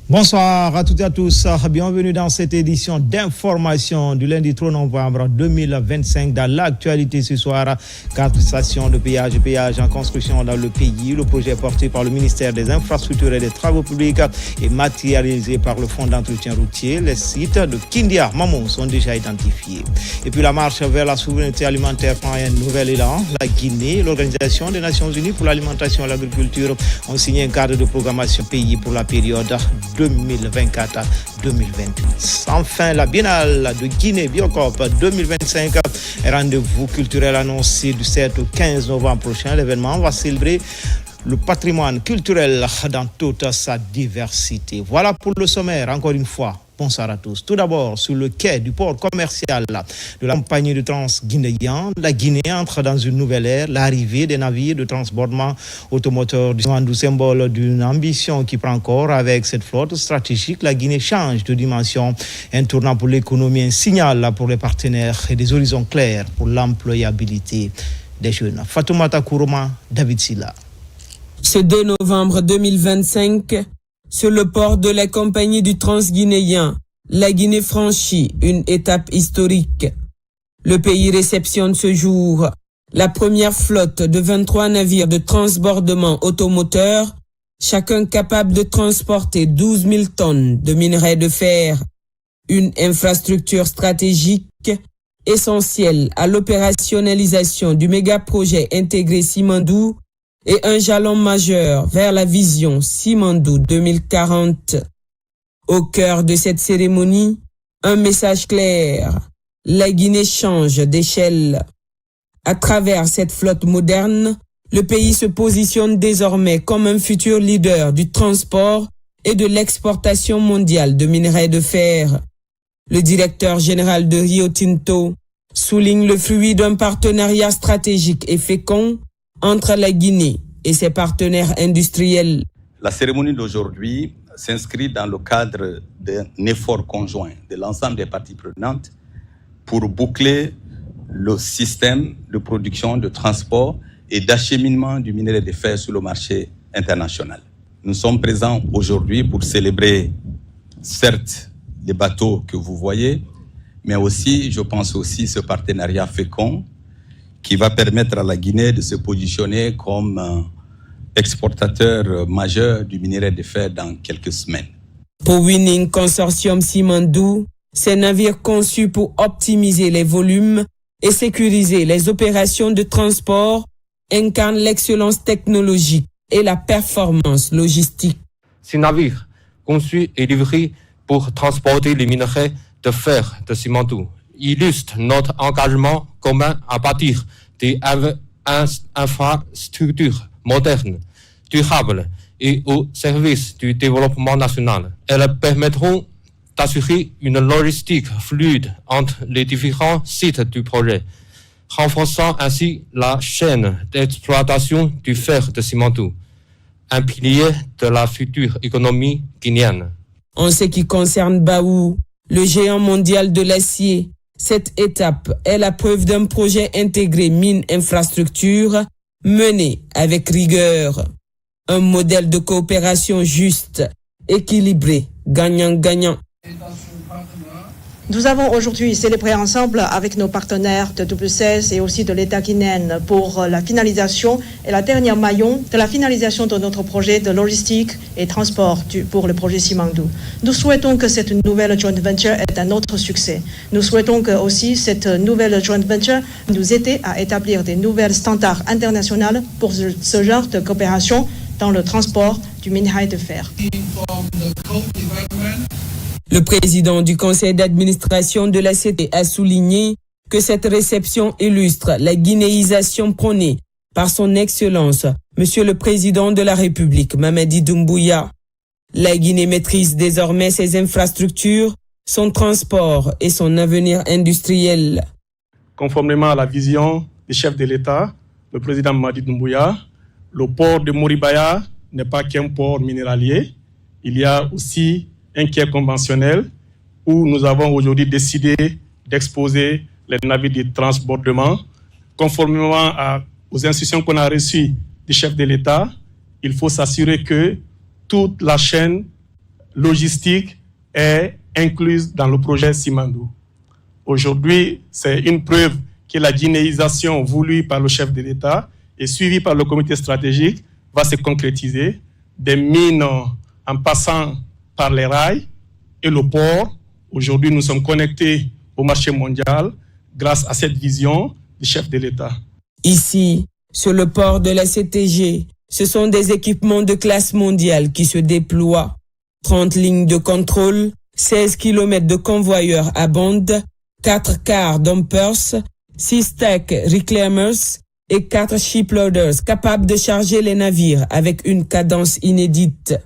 Bonsoir à toutes et à tous. Bienvenue dans cette édition d'information du lundi 3 novembre 2025. Dans l'actualité ce soir, 4 stations de péage en construction dans le pays. Le projet porté par le ministère des Infrastructures et des Travaux publics est matérialisé par le Fonds d'entretien routier. Les sites de Kindia, Mamon sont déjà identifiés. Et puis la marche vers la souveraineté alimentaire prend un nouvel élan. La Guinée et l'Organisation des Nations Unies pour l'alimentation et l'agriculture ont signé un cadre de programmation pays pour la période 2024 à 2028. Enfin, la Biennale de Guinée Biocop 2025, rendez-vous culturel annoncé du 7 au 15 novembre prochain. L'événement va célébrer le patrimoine culturel dans toute sa diversité. Voilà pour le sommaire, encore une fois. Bonsoir à tous. Tout d'abord, sur le quai du port commercial de la compagnie de Trans-Guinéen, la Guinée entre dans une nouvelle ère. L'arrivée des navires de transbordement automoteur du symbole d'une ambition qui prend corps. Avec cette flotte stratégique, la Guinée change de dimension. Un tournant pour l'économie, un signal pour les partenaires et des horizons clairs pour l'employabilité des jeunes. Fatoumata Kourouma, David Silla. Ce 2 novembre 2025, sur le port de la compagnie du Trans-Guinéen, la Guinée franchit une étape historique. Le pays réceptionne ce jour la première flotte de 23 navires de transbordement automoteur, chacun capable de transporter 12 000 tonnes de minerais de fer. Une infrastructure stratégique essentielle à l'opérationnalisation du méga-projet intégré Simandou et un jalon majeur vers la vision Simandou 2040. Au cœur de cette cérémonie, un message clair. La Guinée change d'échelle. À travers cette flotte moderne, le pays se positionne désormais comme un futur leader du transport et de l'exportation mondiale de minerais de fer. Le directeur général de Rio Tinto souligne le fruit d'un partenariat stratégique et fécond entre la Guinée et ses partenaires industriels. La cérémonie d'aujourd'hui s'inscrit dans le cadre d'un effort conjoint de l'ensemble des parties prenantes pour boucler le système de production, de transport et d'acheminement du minerai de fer sur le marché international. Nous sommes présents aujourd'hui pour célébrer, certes, les bateaux que vous voyez, mais aussi, je pense aussi, ce partenariat fécond qui va permettre à la Guinée de se positionner comme exportateur majeur du minerai de fer dans quelques semaines. Pour Winning Consortium Simandou, ces navires conçus pour optimiser les volumes et sécuriser les opérations de transport incarnent l'excellence technologique et la performance logistique. Ces navires, conçus et livrés pour transporter les minerais de fer de Simandou, illustre notre engagement commun à bâtir des infrastructures modernes, durables et au service du développement national. Elles permettront d'assurer une logistique fluide entre les différents sites du projet, renforçant ainsi la chaîne d'exploitation du fer de Simandou, un pilier de la future économie guinéenne. En ce qui concerne Baou, le géant mondial de l'acier, cette étape est la preuve d'un projet intégré mine-infrastructure mené avec rigueur. Un modèle de coopération juste, équilibré, gagnant-gagnant. Nous avons aujourd'hui célébré ensemble avec nos partenaires de WCS et aussi de l'État guinéen pour la finalisation et la dernière maillon de la finalisation de notre projet de logistique et transport pour le projet Simandou. Nous souhaitons que cette nouvelle joint venture ait un autre succès. Nous souhaitons que aussi cette nouvelle joint venture nous aide à établir des nouvelles standards internationaux pour ce genre de coopération dans le transport du minerai de fer. Le président du conseil d'administration de la CT a souligné que cette réception illustre la guinéisation prônée par son Excellence, Monsieur le Président de la République, Mamadi Doumbouya. La Guinée maîtrise désormais ses infrastructures, son transport et son avenir industriel. Conformément à la vision du chef de l'État, le président Mamadi Doumbouya, le port de Moribaya n'est pas qu'un port minéralier. Il y a aussi un quai conventionnel où nous avons aujourd'hui décidé d'exposer les navires de transbordement. Conformément aux instructions qu'on a reçues du chef de l'État, il faut s'assurer que toute la chaîne logistique est incluse dans le projet Simandou. Aujourd'hui, c'est une preuve que la guinéisation voulue par le chef de l'État et suivie par le comité stratégique va se concrétiser. Des mines en passant par les rails et le port. Aujourd'hui, nous sommes connectés au marché mondial grâce à cette vision du chef de l'État. Ici, sur le port de la CTG, ce sont des équipements de classe mondiale qui se déploient. 30 lignes de contrôle, 16 km de convoyeurs à bande, 4 cars dumpers, 6 stack reclaimers et 4 shiploaders capables de charger les navires avec une cadence inédite.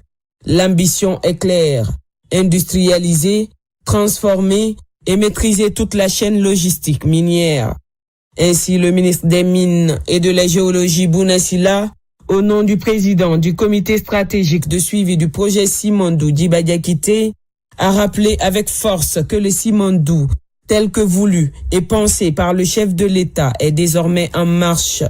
L'ambition est claire, industrialiser, transformer et maîtriser toute la chaîne logistique minière. Ainsi, le ministre des Mines et de la Géologie, Bouna Sylla, au nom du président du comité stratégique de suivi du projet Simandou, Djiba Diakité, a rappelé avec force que le Simandou, tel que voulu et pensé par le chef de l'État, est désormais en marche.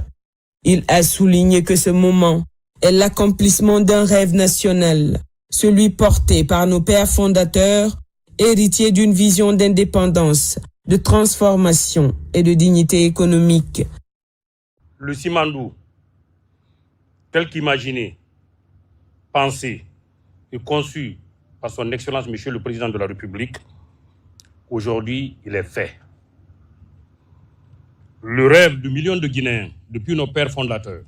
Il a souligné que ce moment est l'accomplissement d'un rêve national, celui porté par nos pères fondateurs, héritiers d'une vision d'indépendance, de transformation et de dignité économique. Le Simandou, tel qu'imaginé, pensé et conçu par son Excellence Monsieur le Président de la République, aujourd'hui, il est fait. Le rêve de millions de Guinéens, depuis nos pères fondateurs,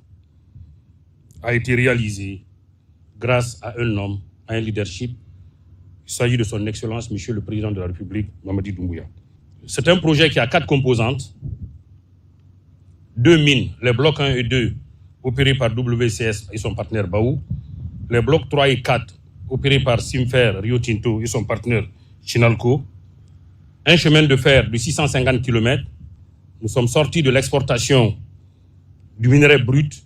a été réalisé grâce à un homme, à un leadership. Il s'agit de son Excellence Monsieur le Président de la République, Mamadi Doumbouya. C'est un projet qui a 4 composantes. 2 mines, les blocs 1 et 2, opérés par WCS et son partenaire Baou. Les blocs 3 et 4, opérés par Simfer, Rio Tinto et son partenaire Chinalco. Un chemin de fer de 650 km. Nous sommes sortis de l'exportation du minerai brut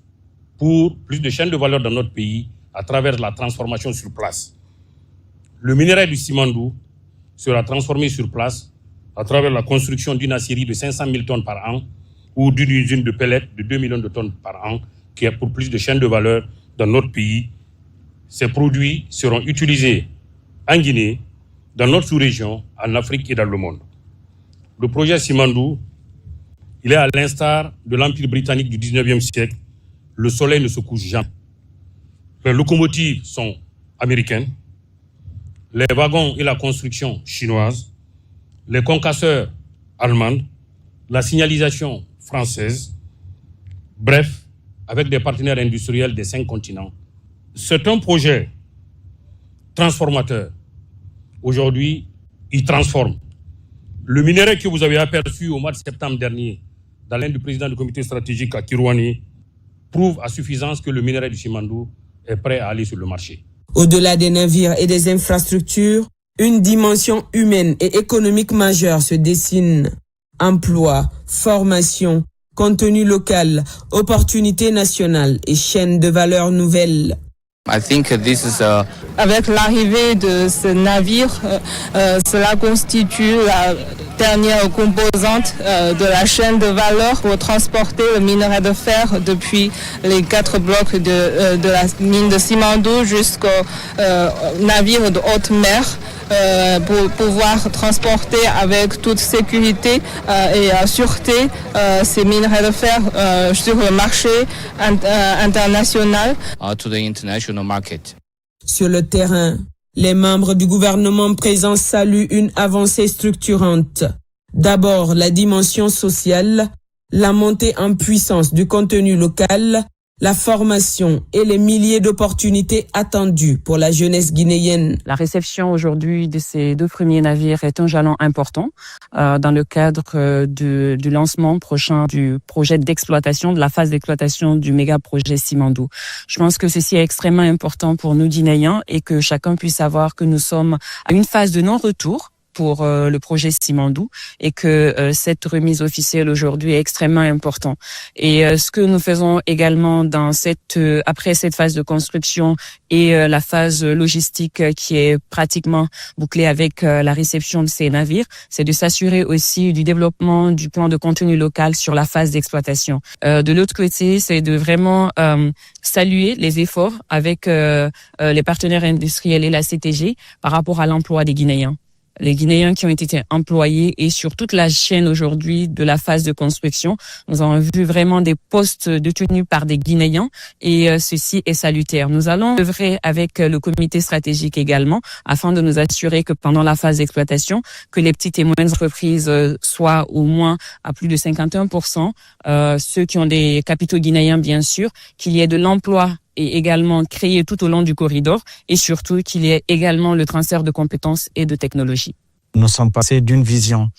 pour plus de chaînes de valeur dans notre pays à travers la transformation sur place. Le minerai du Simandou sera transformé sur place à travers la construction d'une aciérie de 500 000 tonnes par an ou d'une usine de pellets de 2 millions de tonnes par an qui est pour plus de chaînes de valeur dans notre pays. Ces produits seront utilisés en Guinée, dans notre sous-région, en Afrique et dans le monde. Le projet Simandou, il est à l'instar de l'Empire britannique du 19e siècle. Le soleil ne se couche jamais. Les locomotives sont américaines, les wagons et la construction chinoise, les concasseurs allemands, la signalisation française, bref, avec des partenaires industriels des 5 continents. C'est un projet transformateur. Aujourd'hui, il transforme. Le minerai que vous avez aperçu au mois de septembre dernier dans l'un du président du comité stratégique à Kirouani prouve à suffisance que le minerai du Simandou est prêt à aller sur le marché. Au-delà des navires et des infrastructures, une dimension humaine et économique majeure se dessine. Emploi, formation, contenu local, opportunités nationales et chaînes de valeur nouvelles. Avec l'arrivée de ce navire, cela constitue la dernière composante de la chaîne de valeur pour transporter le minerai de fer depuis les 4 blocs de la mine de Simandou jusqu'au navire de haute mer pour pouvoir transporter avec toute sécurité et sûreté ces minerais de fer sur le marché international. Sur le terrain, les membres du gouvernement présent saluent une avancée structurante. D'abord, la dimension sociale, la montée en puissance du contenu local, la formation et les milliers d'opportunités attendues pour la jeunesse guinéenne. La réception aujourd'hui de ces 2 premiers navires est un jalon important dans le cadre du lancement prochain du projet d'exploitation, de la phase d'exploitation du méga projet Simandou. Je pense que ceci est extrêmement important pour nous Guinéens et que chacun puisse savoir que nous sommes à une phase de non-retour pour le projet Simandou et que cette remise officielle aujourd'hui est extrêmement importante. Et ce que nous faisons également après cette phase de construction et la phase logistique qui est pratiquement bouclée avec la réception de ces navires, c'est de s'assurer aussi du développement du plan de contenu local sur la phase d'exploitation. De l'autre côté, c'est de vraiment saluer les efforts avec les partenaires industriels et la CTG par rapport à l'emploi des Guinéens. Les Guinéens qui ont été employés et sur toute la chaîne aujourd'hui de la phase de construction, nous avons vu vraiment des postes détenus par des Guinéens et ceci est salutaire. Nous allons œuvrer avec le comité stratégique également afin de nous assurer que pendant la phase d'exploitation, que les petites et moyennes entreprises soient au moins à plus de 51%, ceux qui ont des capitaux guinéens bien sûr, qu'il y ait de l'emploi et également créé tout au long du corridor et surtout qu'il y ait également le transfert de compétences et de technologies. Nous sommes passés d'une vision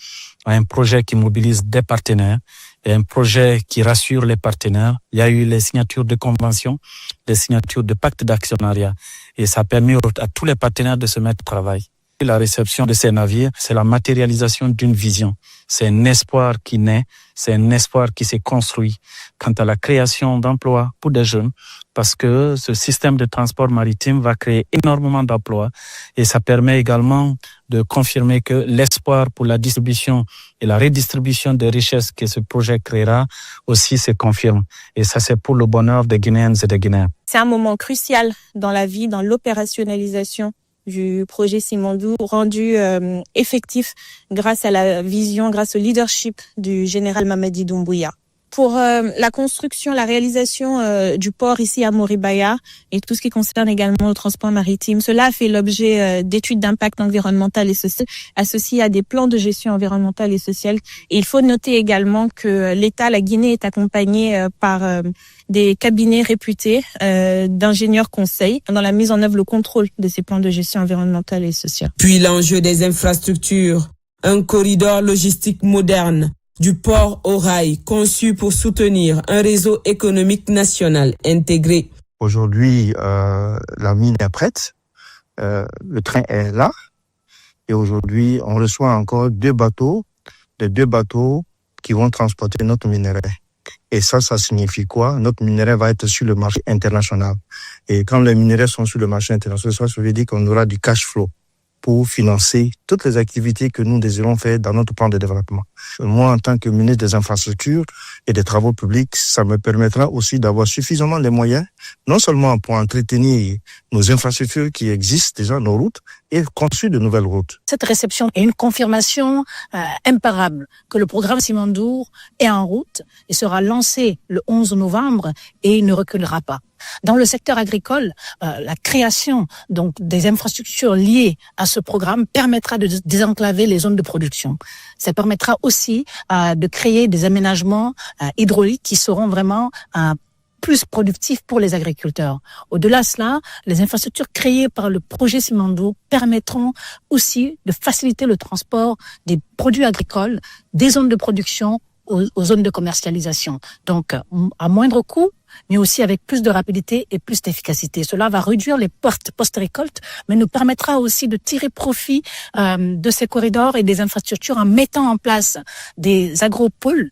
à un projet qui mobilise des partenaires et un projet qui rassure les partenaires. Il y a eu les signatures de conventions, les signatures de pactes d'actionnariat et ça a permis à tous les partenaires de se mettre au travail. La réception de ces navires, c'est la matérialisation d'une vision. C'est un espoir qui naît, c'est un espoir qui s'est construit quant à la création d'emplois pour des jeunes, parce que ce système de transport maritime va créer énormément d'emplois et ça permet également de confirmer que l'espoir pour la distribution et la redistribution des richesses que ce projet créera aussi se confirme. Et ça, c'est pour le bonheur des Guinéennes et des Guinéens. C'est un moment crucial dans la vie, dans l'opérationnalisation du projet Simandou, rendu effectif grâce à la vision, grâce au leadership du général Mamadi Doumbouya. Pour la construction, la réalisation du port ici à Moribaya et tout ce qui concerne également le transport maritime, cela a fait l'objet d'études d'impact environnemental et social associées à des plans de gestion environnementale et sociale. Et il faut noter également que l'État, la Guinée, est accompagné par des cabinets réputés d'ingénieurs conseils dans la mise en œuvre, le contrôle de ces plans de gestion environnementale et sociale. Puis l'enjeu des infrastructures, un corridor logistique moderne, du port au rail, conçu pour soutenir un réseau économique national intégré. Aujourd'hui, la mine est prête, le train est là, et aujourd'hui, on reçoit encore les deux bateaux qui vont transporter notre minerai. Et ça signifie quoi? Notre minerai va être sur le marché international. Et quand les minerais sont sur le marché international, ça veut dire qu'on aura du cash flow pour financer toutes les activités que nous désirons faire dans notre plan de développement. Moi, en tant que ministre des Infrastructures et des Travaux publics, ça me permettra aussi d'avoir suffisamment les moyens, non seulement pour entretenir nos infrastructures qui existent déjà, nos routes, et construire de nouvelles routes. Cette réception est une confirmation imparable que le programme Simandou est en route et sera lancé le 11 novembre et il ne reculera pas. Dans le secteur agricole, la création donc des infrastructures liées à ce programme permettra de désenclaver les zones de production. Ça permettra aussi de créer des aménagements hydrauliques qui seront vraiment plus productifs pour les agriculteurs. Au-delà de cela, les infrastructures créées par le projet Simandou permettront aussi de faciliter le transport des produits agricoles des zones de production aux zones de commercialisation. Donc, à moindre coût, mais aussi avec plus de rapidité et plus d'efficacité. Cela va réduire les pertes post-récolte, mais nous permettra aussi de tirer profit de ces corridors et des infrastructures en mettant en place des agropoles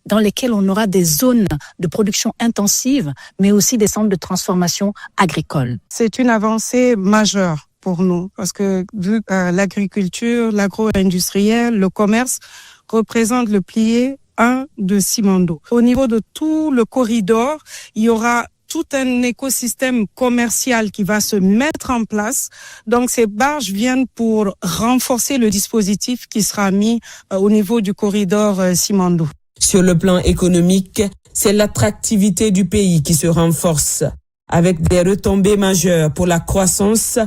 dans lesquels on aura des zones de production intensive, mais aussi des centres de transformation agricole. C'est une avancée majeure pour nous, parce que vu que l'agriculture, l'agro-industriel, le commerce représentent le pilier 1 de Simandou. Au niveau de tout le corridor, il y aura tout un écosystème commercial qui va se mettre en place. Donc, ces barges viennent pour renforcer le dispositif qui sera mis au niveau du corridor Simandou. Sur le plan économique, c'est l'attractivité du pays qui se renforce, avec des retombées majeures pour la croissance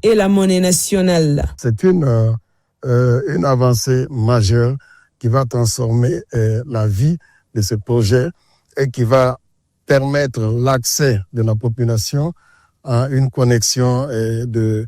et la monnaie nationale. C'est une avancée majeure qui va transformer la vie de ce projet et qui va permettre l'accès de la population à une connexion de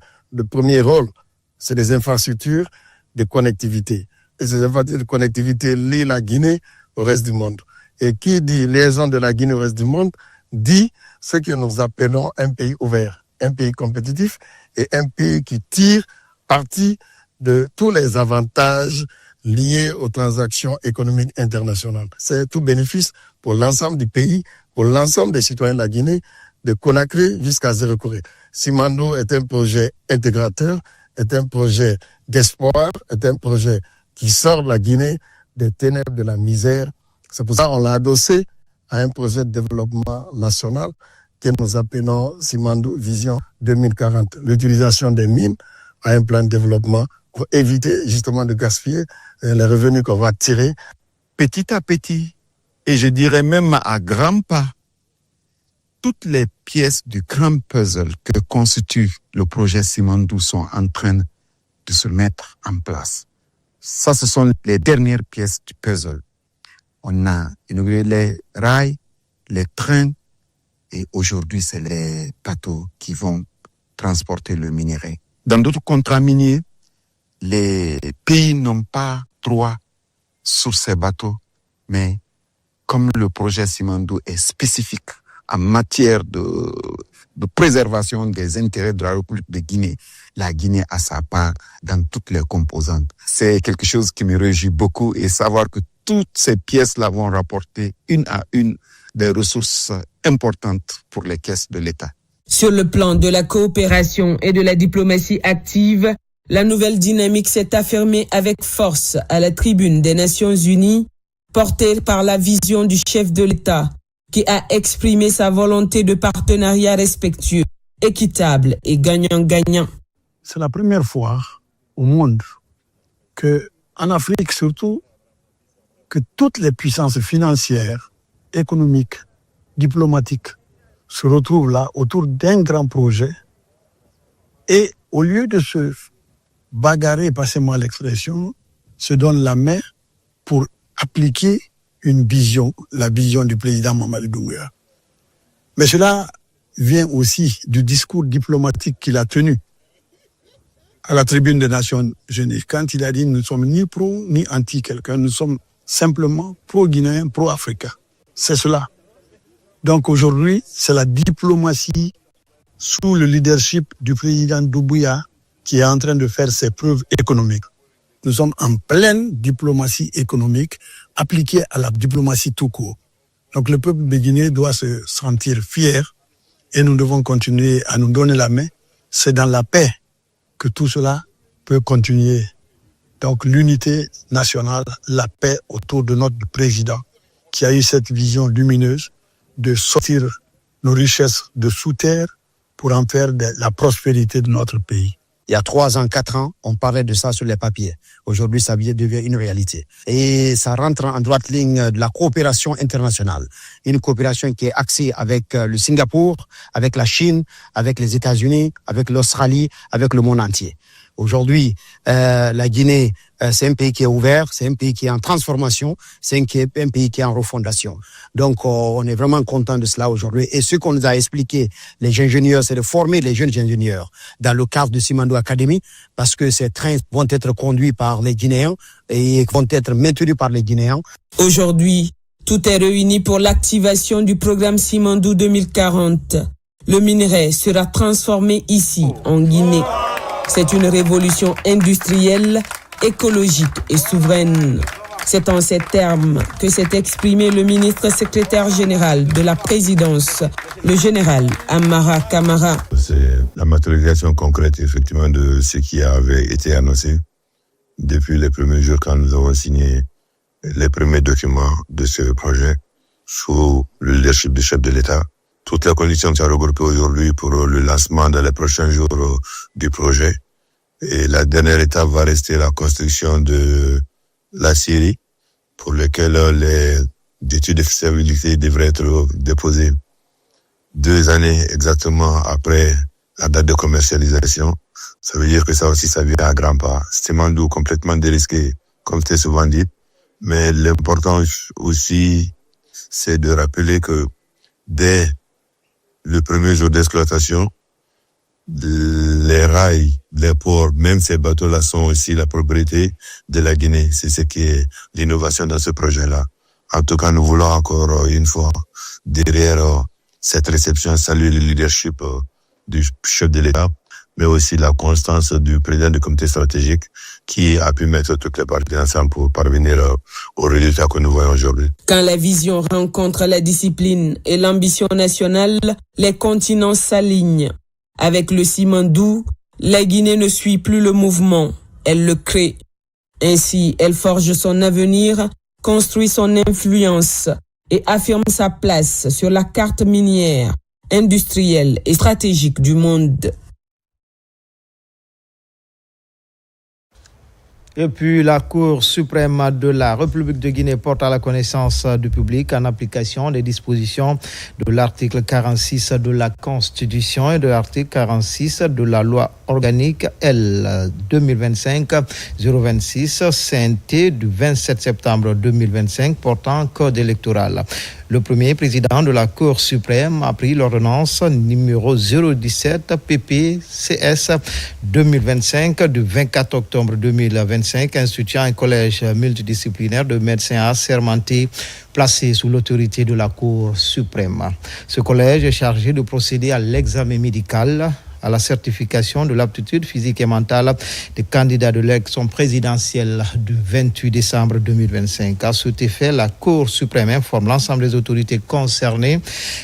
premier rôle. C'est des infrastructures de connectivité. Et ces infrastructures de connectivité lient la Guinée au reste du monde. Et qui dit liaison de la Guinée au reste du monde, dit ce que nous appelons un pays ouvert, un pays compétitif et un pays qui tire parti de tous les avantages liés aux transactions économiques internationales. C'est tout bénéfice pour l'ensemble du pays, pour l'ensemble des citoyens de la Guinée, de Conakry jusqu'à Zéro Corée. Simandou est un projet intégrateur, est un projet d'espoir, est un projet qui sort de la Guinée des ténèbres de la misère. C'est pour ça qu'on l'a adossé à un projet de développement national que nous appelons Simandou Vision 2040. L'utilisation des mines à un plan de développement pour éviter justement de gaspiller les revenus qu'on va tirer. Petit à petit, et je dirais même à grands pas, toutes les pièces du grand puzzle que constitue le projet Simandou sont en train de se mettre en place. Ça, ce sont les dernières pièces du puzzle. On a inauguré les rails, les trains, et aujourd'hui, c'est les bateaux qui vont transporter le minerai. Dans d'autres contrats miniers, les pays n'ont pas droit sur ces bateaux, mais comme le projet Simandou est spécifique en matière de préservation des intérêts de la République de Guinée, la Guinée a sa part dans toutes les composantes. C'est quelque chose qui me réjouit beaucoup, et savoir que toutes ces pièces-là vont rapporter une à une des ressources importantes pour les caisses de l'État. Sur le plan de la coopération et de la diplomatie active, la nouvelle dynamique s'est affirmée avec force à la tribune des Nations Unies, portée par la vision du chef de l'État, qui a exprimé sa volonté de partenariat respectueux, équitable et gagnant-gagnant. C'est la première fois au monde que, en Afrique surtout, que toutes les puissances financières, économiques, diplomatiques se retrouvent là autour d'un grand projet, et au lieu de se bagarrer, passez-moi l'expression, se donnent la main pour appliquer une vision, la vision du président Mamadi Doumbouya. Mais cela vient aussi du discours diplomatique qu'il a tenu à la tribune des Nations Unies, quand il a dit « Nous ne sommes ni pro ni anti quelqu'un, nous sommes simplement pro-guinéens, pro-africains ». C'est cela. Donc aujourd'hui, c'est la diplomatie sous le leadership du président Doumbouya qui est en train de faire ses preuves économiques. Nous sommes en pleine diplomatie économique appliquée à la diplomatie tout court. Donc le peuple de Guinée doit se sentir fier, et nous devons continuer à nous donner la main. C'est dans la paix que tout cela peut continuer. Donc l'unité nationale, la paix autour de notre président qui a eu cette vision lumineuse de sortir nos richesses de sous terre pour en faire la prospérité de notre pays. Il y a 3 ans, 4 ans, on parlait de ça sur les papiers. Aujourd'hui, ça devient une réalité. Et ça rentre en droite ligne de la coopération internationale. Une coopération qui est axée avec le Singapour, avec la Chine, avec les États-Unis, avec l'Australie, avec le monde entier. Aujourd'hui, la Guinée, c'est un pays qui est ouvert, c'est un pays qui est en transformation, c'est un pays qui est en refondation. Donc, on est vraiment content de cela aujourd'hui. Et ce qu'on nous a expliqué, les ingénieurs, c'est de former les jeunes ingénieurs dans le cadre de Simandou Academy, parce que ces trains vont être conduits par les Guinéens et vont être maintenus par les Guinéens. Aujourd'hui, tout est réuni pour l'activation du programme Simandou 2040. Le minerai sera transformé ici, en Guinée. C'est une révolution industrielle, écologique et souveraine. C'est en ces termes que s'est exprimé le ministre secrétaire général de la présidence, le général Amara Kamara. C'est la matérialisation concrète, effectivement, de ce qui avait été annoncé depuis les premiers jours quand nous avons signé les premiers documents de ce projet sous le leadership du chef de l'État. Toutes les conditions sont regroupées aujourd'hui pour le lancement dans les prochains jours du projet. Et la dernière étape va rester la construction de la scierie, pour laquelle les études de faisabilité devraient être déposées 2 années exactement après la date de commercialisation. Ça veut dire que ça aussi, ça vient à grands pas. Simandou complètement dérisqué, comme c'est souvent dit. Mais l'important aussi, c'est de rappeler que dès le premier jour d'exploitation, les rails, les ports, même ces bateaux-là sont aussi la propriété de la Guinée. C'est ce qui est l'innovation dans ce projet-là. En tout cas, nous voulons encore une fois, derrière cette réception, saluer le leadership du chef de l'État, mais aussi la constance du président du comité stratégique qui a pu mettre toutes les parties ensemble pour parvenir aux résultats que nous voyons aujourd'hui. Quand la vision rencontre la discipline et l'ambition nationale, les continents s'alignent. Avec le Simandou, la Guinée ne suit plus le mouvement, elle le crée. Ainsi, elle forge son avenir, construit son influence et affirme sa place sur la carte minière, industrielle et stratégique du monde. Et puis, la Cour suprême de la République de Guinée porte à la connaissance du public en application des dispositions de l'article 46 de la Constitution et de l'article 46 de la loi organique L 2025-026 CNT du 27 septembre 2025 portant code électoral. Le premier président de la Cour suprême a pris l'ordonnance numéro 017 PPCS 2025 du 24 octobre 2025 instituant un collège multidisciplinaire de médecins assermentés placé sous l'autorité de la Cour suprême. Ce collège est chargé de procéder à l'examen médical, à la certification de l'aptitude physique et mentale des candidats de l'élection présidentielle du 28 décembre 2025. À cet effet, la Cour suprême informe l'ensemble des autorités concernées,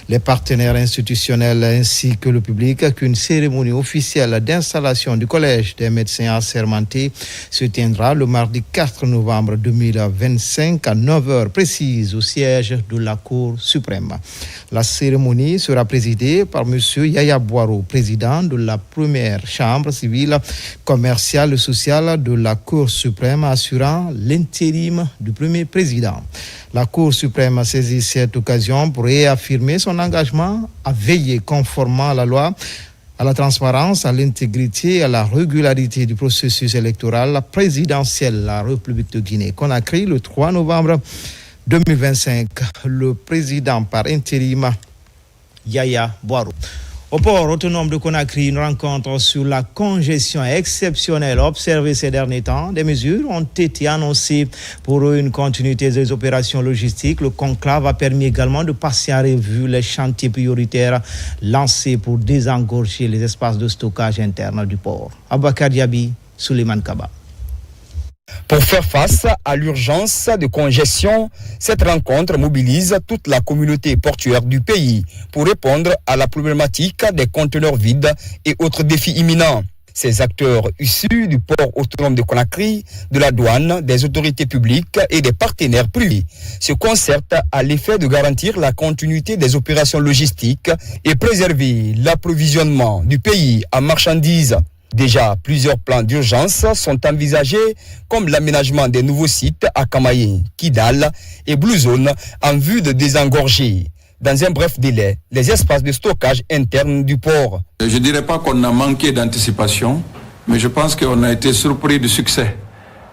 les partenaires institutionnels ainsi que le public qu'une cérémonie officielle d'installation du Collège des médecins assermentés se tiendra le mardi 4 novembre 2025 à 9h précise au siège de la Cour suprême. La cérémonie sera présidée par M. Yaya Boiro, président de la première chambre civile, commerciale et sociale de la Cour suprême, assurant l'intérim du premier président. La Cour suprême a saisi cette occasion pour réaffirmer son engagement à veiller conformément à la loi, à la transparence, à l'intégrité et à la régularité du processus électoral présidentiel de la République de Guinée-Conakry le 3 novembre 2025. Le président par intérim, Yaya Boiro. Au port autonome de Conakry, une rencontre sur la congestion exceptionnelle observée ces derniers temps. Des mesures ont été annoncées pour une continuité des opérations logistiques. Le conclave a permis également de passer en revue les chantiers prioritaires lancés pour désengorger les espaces de stockage interne du port. Abakar Diaby, Souleymane Kaba. Pour faire face à l'urgence de congestion, cette rencontre mobilise toute la communauté portuaire du pays pour répondre à la problématique des conteneurs vides et autres défis imminents. Ces acteurs issus du port autonome de Conakry, de la douane, des autorités publiques et des partenaires privés se concertent à l'effet de garantir la continuité des opérations logistiques et préserver l'approvisionnement du pays en marchandises. Déjà, plusieurs plans d'urgence sont envisagés, comme l'aménagement des nouveaux sites à Kamaye, Kidal et Blue Zone en vue de désengorger, dans un bref délai, les espaces de stockage internes du port. Je ne dirais pas qu'on a manqué d'anticipation, mais je pense qu'on a été surpris du succès.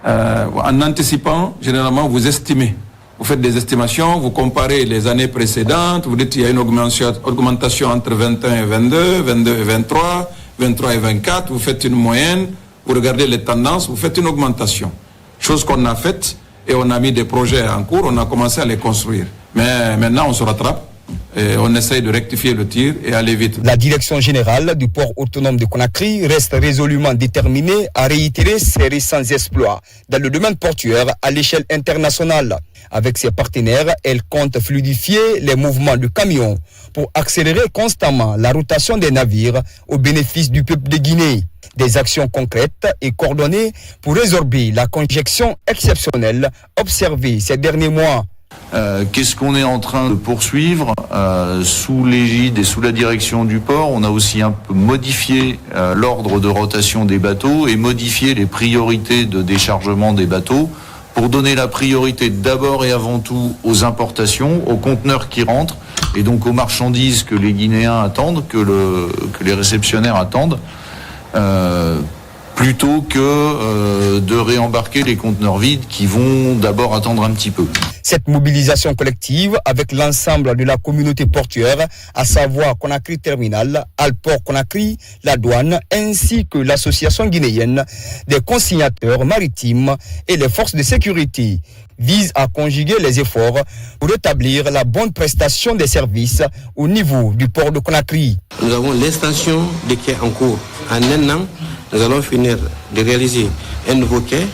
En anticipant, généralement, vous estimez. Vous faites des estimations, vous comparez les années précédentes, vous dites qu'il y a une augmentation entre 21 et 22, 22 et 23, 23 et 24, vous faites une moyenne, vous regardez les tendances, vous faites une augmentation. Chose qu'on a faite et on a mis des projets en cours, on a commencé à les construire. Mais maintenant on se rattrape et on essaye de rectifier le tir et aller vite. La direction générale du port autonome de Conakry reste résolument déterminée à réitérer ses récents exploits dans le domaine portuaire à l'échelle internationale. Avec ses partenaires, elle compte fluidifier les mouvements de camions pour accélérer constamment la rotation des navires au bénéfice du peuple de Guinée. Des actions concrètes et coordonnées pour résorber la congestion exceptionnelle observée ces derniers mois. Qu'est-ce qu'on est en train de poursuivre sous l'égide et sous la direction du port? On a aussi un peu modifié l'ordre de rotation des bateaux et modifié les priorités de déchargement des bateaux pour donner la priorité d'abord et avant tout aux importations, aux conteneurs qui rentrent et donc aux marchandises que les Guinéens attendent, que les réceptionnaires attendent, plutôt que de réembarquer les conteneurs vides qui vont d'abord attendre un petit peu. Cette mobilisation collective avec l'ensemble de la communauté portuaire, à savoir Conakry Terminal, Alport Conakry, la douane, ainsi que l'association guinéenne des consignateurs maritimes et les forces de sécurité, vise à conjuguer les efforts pour rétablir la bonne prestation des services au niveau du port de Conakry. Nous avons l'extension des quais en cours. En un an, nous allons finir de réaliser un nouveau quai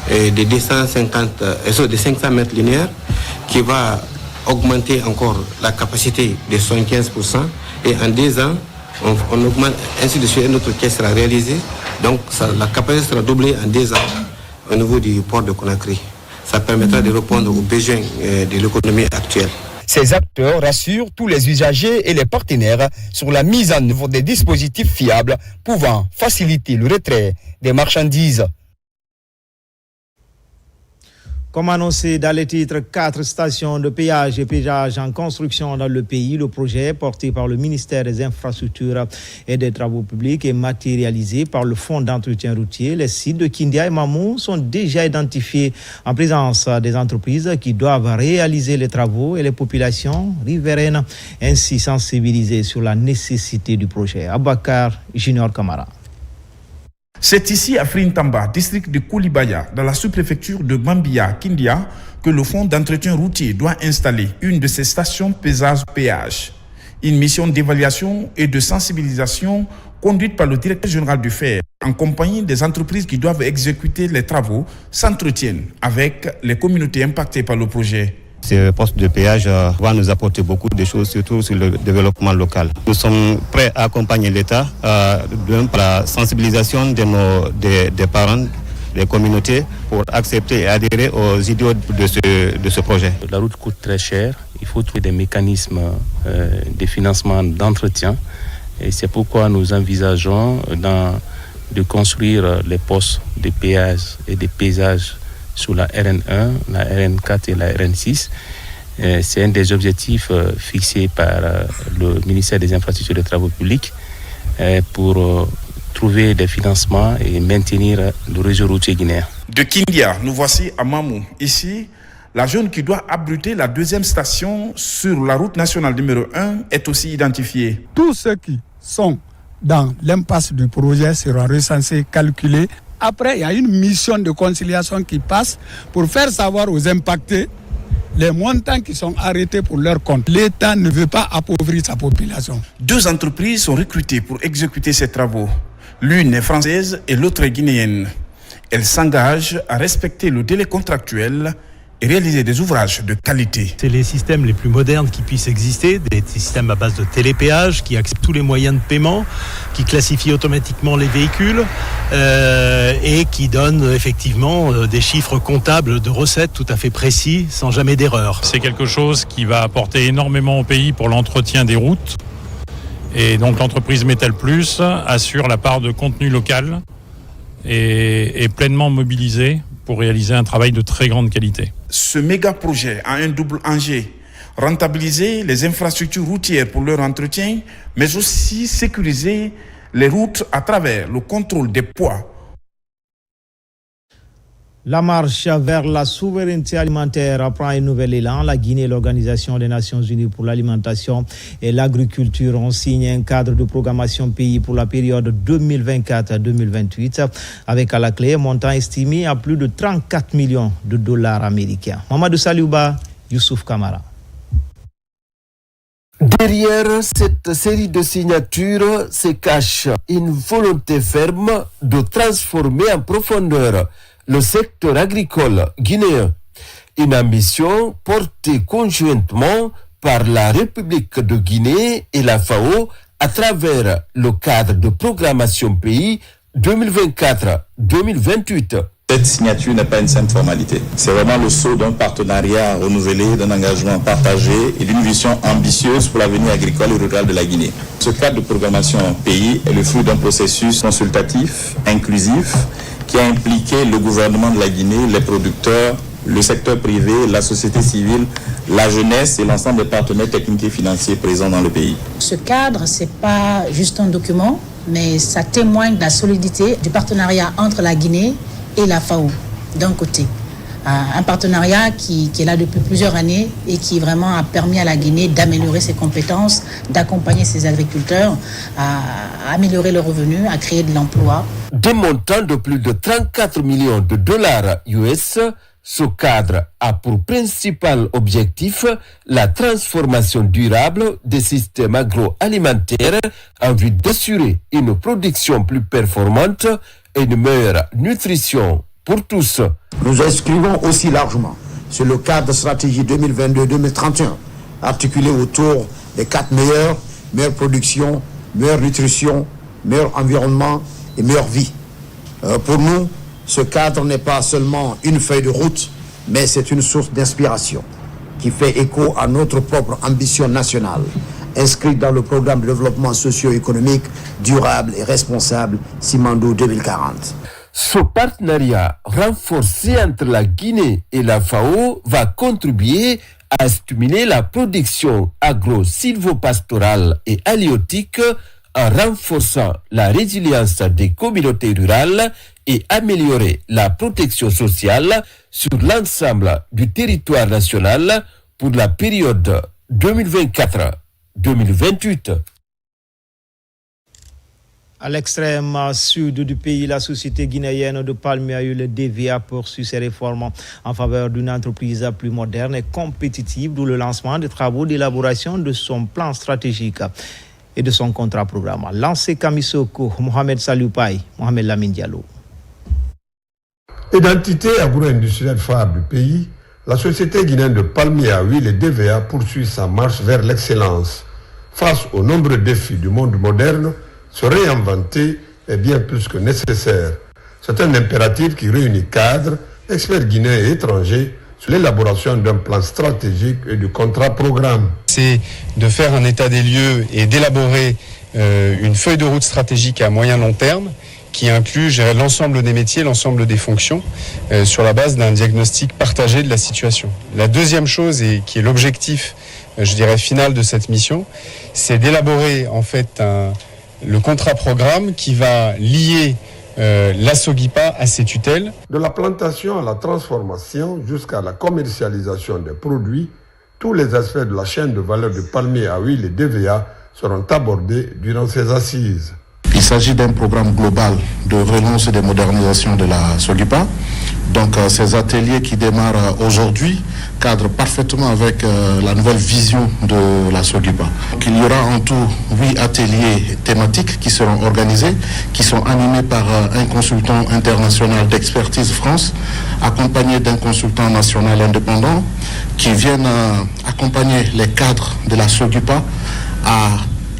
de 500 mètres linéaires qui va augmenter encore la capacité de 75%. Et en 2 ans, on augmente ainsi de suite. Un autre quai sera réalisé. Donc la capacité sera doublée en 2 ans au niveau du port de Conakry. Ça permettra de répondre aux besoins de l'économie actuelle. Ces acteurs rassurent tous les usagers et les partenaires sur la mise en œuvre des dispositifs fiables pouvant faciliter le retrait des marchandises. Comme annoncé dans les titres, 4 stations de péage et péage en construction dans le pays. Le projet, porté par le ministère des Infrastructures et des Travaux publics, est matérialisé par le Fonds d'entretien routier. Les sites de Kindia et Mamou sont déjà identifiés en présence des entreprises qui doivent réaliser les travaux et les populations riveraines ainsi sensibilisées sur la nécessité du projet. Abakar Junior Kamara. C'est ici à Frintamba, district de Koulibaya, dans la sous-préfecture de Bambia, Kindia, que le Fonds d'entretien routier doit installer une de ses stations pesage-péage. Une mission d'évaluation et de sensibilisation conduite par le directeur général du FER, en compagnie des entreprises qui doivent exécuter les travaux, s'entretiennent avec les communautés impactées par le projet. Ce poste de péage va nous apporter beaucoup de choses, surtout sur le développement local. Nous sommes prêts à accompagner l'État par la sensibilisation des parents, des communautés, pour accepter et adhérer aux idéaux de ce projet. La route coûte très cher, il faut trouver des mécanismes de financement d'entretien. Et c'est pourquoi nous envisageons de construire les postes de péage et de paysage sur la RN1, la RN4 et la RN6. C'est un des objectifs fixés par le ministère des Infrastructures et des Travaux publics pour trouver des financements et maintenir le réseau routier guinéen. De Kindia, nous voici à Mamou. Ici, la zone qui doit abriter la 2e station sur la route nationale numéro 1 est aussi identifiée. Tous ceux qui sont dans l'impasse du projet seront recensés, calculés. Après, il y a une mission de conciliation qui passe pour faire savoir aux impactés les montants qui sont arrêtés pour leur compte. L'État ne veut pas appauvrir sa population. 2 entreprises sont recrutées pour exécuter ces travaux. L'une est française et l'autre est guinéenne. Elles s'engagent à respecter le délai contractuel et réaliser des ouvrages de qualité. C'est les systèmes les plus modernes qui puissent exister, des systèmes à base de télépéage qui acceptent tous les moyens de paiement, qui classifient automatiquement les véhicules et qui donnent effectivement des chiffres comptables de recettes tout à fait précis, sans jamais d'erreur. C'est quelque chose qui va apporter énormément au pays pour l'entretien des routes. Et donc l'entreprise Metal Plus assure la part de contenu local et est pleinement mobilisée pour réaliser un travail de très grande qualité. Ce méga projet a un double enjeu: rentabiliser les infrastructures routières pour leur entretien, mais aussi sécuriser les routes à travers le contrôle des poids. La marche vers la souveraineté alimentaire prend un nouvel élan. La Guinée et l'Organisation des Nations Unies pour l'alimentation et l'agriculture ont signé un cadre de programmation pays pour la période 2024-2028 avec à la clé un montant estimé à plus de 34 millions de dollars américains. Mamadou Saliouba, Youssouf Kamara. Derrière cette série de signatures se cache une volonté ferme de transformer en profondeur le secteur agricole guinéen. Une ambition portée conjointement par la République de Guinée et la FAO à travers le cadre de programmation pays 2024-2028. Cette signature n'est pas une simple formalité. C'est vraiment le sceau d'un partenariat renouvelé, d'un engagement partagé et d'une vision ambitieuse pour l'avenir agricole et rural de la Guinée. Ce cadre de programmation pays est le fruit d'un processus consultatif, inclusif, qui a impliqué le gouvernement de la Guinée, les producteurs, le secteur privé, la société civile, la jeunesse et l'ensemble des partenaires techniques et financiers présents dans le pays. Ce cadre, ce n'est pas juste un document, mais ça témoigne de la solidité du partenariat entre la Guinée et la FAO, d'un côté. Un partenariat qui est là depuis plusieurs années et qui vraiment a permis à la Guinée d'améliorer ses compétences, d'accompagner ses agriculteurs à améliorer leurs revenus, à créer de l'emploi. Des montants de plus de 34 millions de dollars US, ce cadre a pour principal objectif la transformation durable des systèmes agroalimentaires en vue d'assurer une production plus performante et une meilleure nutrition pour tous. Nous inscrivons aussi largement sur le cadre de stratégie 2022-2031, articulé autour des 4 meilleure production, meilleure nutrition, meilleur environnement et meilleure vie. Pour nous, ce cadre n'est pas seulement une feuille de route, mais c'est une source d'inspiration qui fait écho à notre propre ambition nationale, inscrite dans le programme de développement socio-économique durable et responsable Simandou 2040. Ce partenariat renforcé entre la Guinée et la FAO va contribuer à stimuler la production agro-sylvopastorale et halieutique en renforçant la résilience des communautés rurales et améliorer la protection sociale sur l'ensemble du territoire national pour la période 2024-2028. À l'extrême sud du pays, la société guinéenne de palmiers, le DVA, poursuit ses réformes en faveur d'une entreprise plus moderne et compétitive, d'où le lancement des travaux d'élaboration de son plan stratégique et de son contrat programme. Lancé Kamisoko, Mohamed Saloupaï, Mohamed Lamine Diallo. Identité agro-industrielle phare du pays, la société guinéenne de palmiers à huile et DVA poursuit sa marche vers l'excellence. Face aux nombreux défis du monde moderne, se réinventer est bien plus que nécessaire. C'est un impératif qui réunit cadres, experts guinéens et étrangers sur l'élaboration d'un plan stratégique et du contrat programme. C'est de faire un état des lieux et d'élaborer une feuille de route stratégique à moyen long terme qui inclut gérer l'ensemble des métiers, l'ensemble des fonctions sur la base d'un diagnostic partagé de la situation. La deuxième chose, et qui est l'objectif, je dirais, final de cette mission, c'est d'élaborer en fait le contrat programme qui va lier la SOGIPA à ses tutelles. De la plantation à la transformation jusqu'à la commercialisation des produits, tous les aspects de la chaîne de valeur du palmier à huile et DVA seront abordés durant ces assises. Il s'agit d'un programme global de relance et de modernisation de la SOGIPA. Donc ces ateliers qui démarrent aujourd'hui cadrent parfaitement avec la nouvelle vision de la SOGIPA. Donc, il y aura en tout 8 ateliers thématiques qui seront organisés, qui sont animés par un consultant international d'expertise France, accompagné d'un consultant national indépendant, qui viennent accompagner les cadres de la SOGIPA à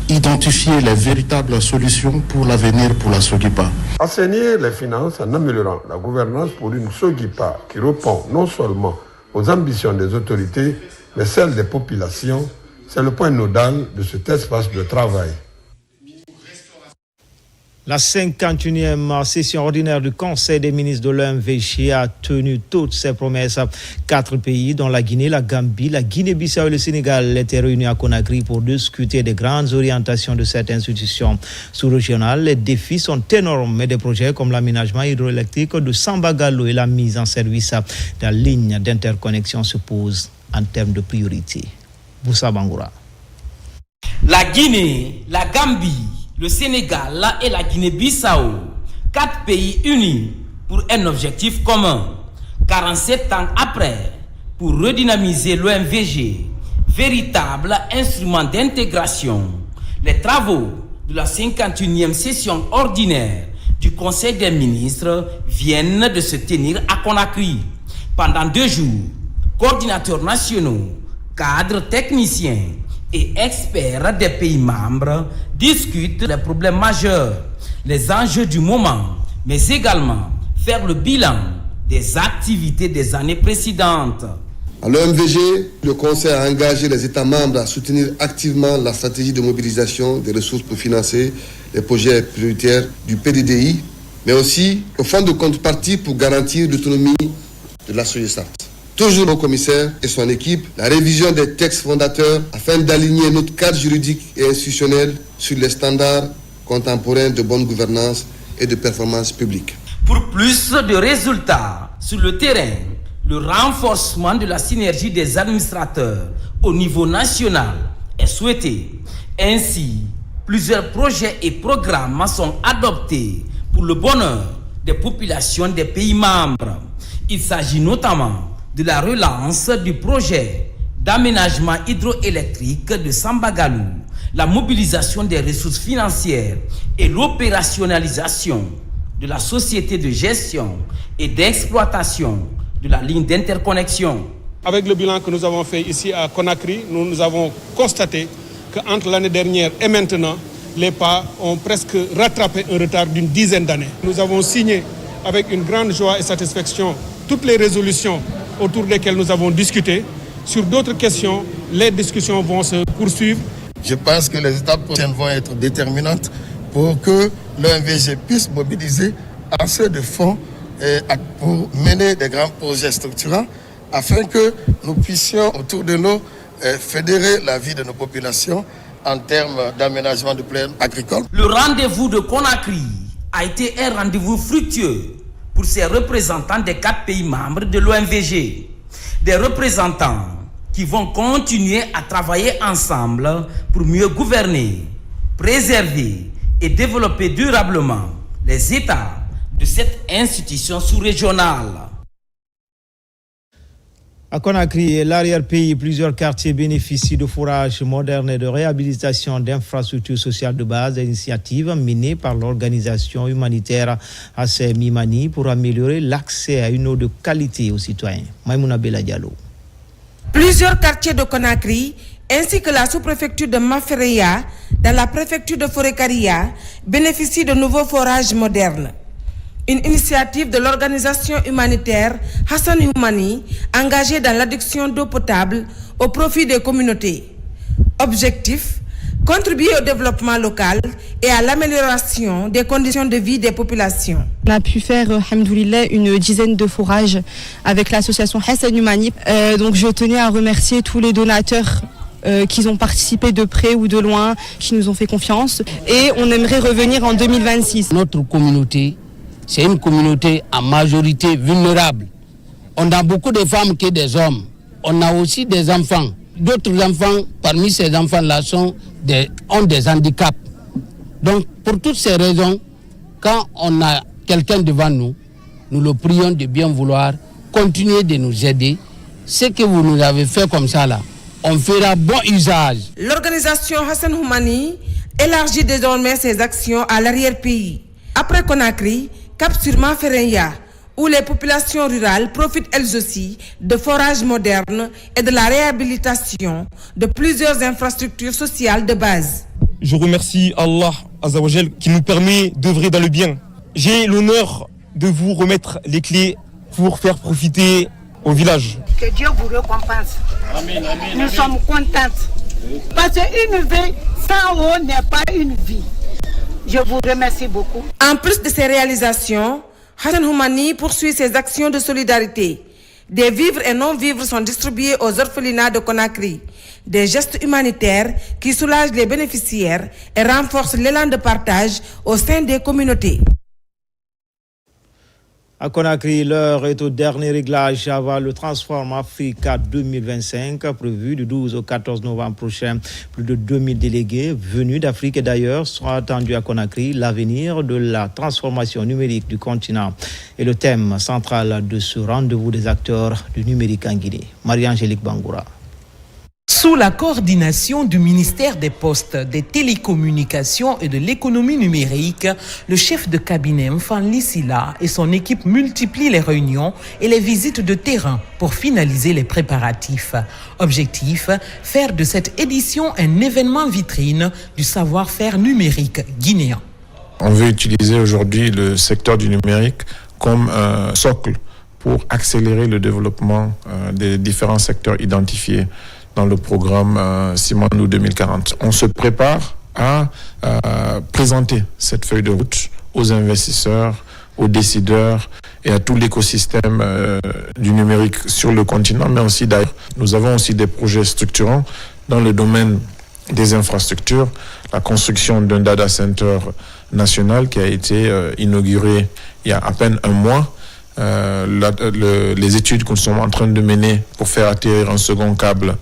identifier les véritables solutions pour l'avenir pour la SOGIPA. Assainir les finances en améliorant la gouvernance pour une SOGIPA qui répond non seulement aux ambitions des autorités, mais celles des populations, c'est le point nodal de cet espace de travail. La 51e session ordinaire du Conseil des ministres de l'OMVG a tenu toutes ses promesses. 4 pays, dont la Guinée, la Gambie, la Guinée-Bissau et le Sénégal, étaient réunis à Conakry pour discuter des grandes orientations de cette institution sous-régionale. Les défis sont énormes, mais des projets comme l'aménagement hydroélectrique de Sambagalo et la mise en service de la ligne d'interconnexion se posent en termes de priorité. Boussa Bangoura. La Guinée, la Gambie, le Sénégal et la Guinée-Bissau, 4 pays unis pour un objectif commun. 47 ans après, pour redynamiser l'OMVG, véritable instrument d'intégration, les travaux de la 51e session ordinaire du Conseil des ministres viennent de se tenir à Conakry. Pendant 2 jours, coordinateurs nationaux, cadres techniciens et experts des pays membres discutent des problèmes majeurs, les enjeux du moment, mais également faire le bilan des activités des années précédentes. À l'OMVG, le Conseil a engagé les États membres à soutenir activement la stratégie de mobilisation des ressources pour financer les projets prioritaires du PDDI, mais aussi au fonds de contrepartie pour garantir l'autonomie de la SOGESAT. Toujours au commissaire et son équipe, la révision des textes fondateurs afin d'aligner notre cadre juridique et institutionnel sur les standards contemporains de bonne gouvernance et de performance publique. Pour plus de résultats sur le terrain, Le renforcement de la synergie des administrateurs au niveau national est souhaité. Ainsi, plusieurs projets et programmes sont adoptés pour le bonheur des populations des pays membres. Il s'agit notamment de la relance du projet d'aménagement hydroélectrique de Sambagalou, la mobilisation des ressources financières et l'opérationnalisation de la société de gestion et d'exploitation de la ligne d'interconnexion. Avec le bilan que nous avons fait ici à Conakry, nous avons constaté qu'entre l'année dernière et maintenant, les pas ont presque rattrapé un retard d'une dizaine d'années. Nous avons signé avec une grande joie et satisfaction toutes les résolutions autour desquelles nous avons discuté. Sur d'autres questions, les discussions vont se poursuivre. Je pense que les étapes prochaines vont être déterminantes pour que l'OMVG puisse mobiliser assez de fonds pour mener des grands projets structurants afin que nous puissions autour de nous fédérer la vie de nos populations en termes d'aménagement de plaine agricole. Le rendez-vous de Conakry a été un rendez-vous fructueux pour ces représentants des 4 pays membres de l'OMVG. Des représentants qui vont continuer à travailler ensemble pour mieux gouverner, préserver et développer durablement les États de cette institution sous-régionale. À Conakry et l'arrière-pays, plusieurs quartiers bénéficient de forages modernes et de réhabilitation d'infrastructures sociales de base, initiative menée par l'organisation humanitaire AC Mimani pour améliorer l'accès à une eau de qualité aux citoyens. Maïmouna Bella Diallo. Plusieurs quartiers de Conakry, ainsi que la sous-préfecture de Mafereya, dans la préfecture de Forêt-Caria, bénéficient de nouveaux forages modernes. Une initiative de l'organisation humanitaire Hassan Humani, engagée dans l'adduction d'eau potable au profit des communautés. Objectif, contribuer au développement local et à l'amélioration des conditions de vie des populations. On a pu faire, alhamdoulilah, une dizaine de forages avec l'association Hassan Humani. Donc je tenais à remercier tous les donateurs qui ont participé de près ou de loin, qui nous ont fait confiance. Et on aimerait revenir en 2026. Notre communauté, c'est une communauté en majorité vulnérable. On a beaucoup de femmes que des hommes. On a aussi des enfants. D'autres enfants, parmi ces enfants-là, ont des handicaps. Donc, pour toutes ces raisons, quand on a quelqu'un devant nous, nous le prions de bien vouloir continuer de nous aider. Ce que vous nous avez fait comme ça, là, on fera bon usage. L'organisation Hassan Humani élargit désormais ses actions à l'arrière-pays. Après Conakry, Cap-sur-Mafereya, où les populations rurales profitent elles aussi de forages modernes et de la réhabilitation de plusieurs infrastructures sociales de base. Je remercie Allah Azzawajal qui nous permet d'œuvrer dans le bien. J'ai l'honneur de vous remettre les clés pour faire profiter au village. Que Dieu vous récompense. Amen, amen, nous sommes contentes. Parce qu'une vie sans eau n'est pas une vie. Je vous remercie beaucoup. En plus de ces réalisations, Hassan Humani poursuit ses actions de solidarité. Des vivres et non-vivres sont distribués aux orphelinats de Conakry. Des gestes humanitaires qui soulagent les bénéficiaires et renforcent l'élan de partage au sein des communautés. À Conakry, l'heure est au dernier réglage avant le Transform Africa 2025, prévu du 12 au 14 novembre prochain. Plus de 2000 délégués venus d'Afrique et d'ailleurs sont attendus à Conakry. L'avenir de la transformation numérique du continent est le thème central de ce rendez-vous des acteurs du numérique en Guinée. Marie-Angélique Bangoura. Sous la coordination du ministère des Postes, des Télécommunications et de l'Économie numérique, le chef de cabinet Mfanli Sila et son équipe multiplient les réunions et les visites de terrain pour finaliser les préparatifs. Objectif, faire de cette édition un événement vitrine du savoir-faire numérique guinéen. On veut utiliser aujourd'hui le secteur du numérique comme un socle pour accélérer le développement des différents secteurs identifiés dans le programme Simandou 2040. On se prépare à présenter cette feuille de route aux investisseurs, aux décideurs et à tout l'écosystème du numérique sur le continent, mais aussi d'ailleurs. Nous avons aussi des projets structurants dans le domaine des infrastructures, la construction d'un data center national qui a été inauguré il y a à peine un mois les études que nous sommes en train de mener pour faire atterrir un second câble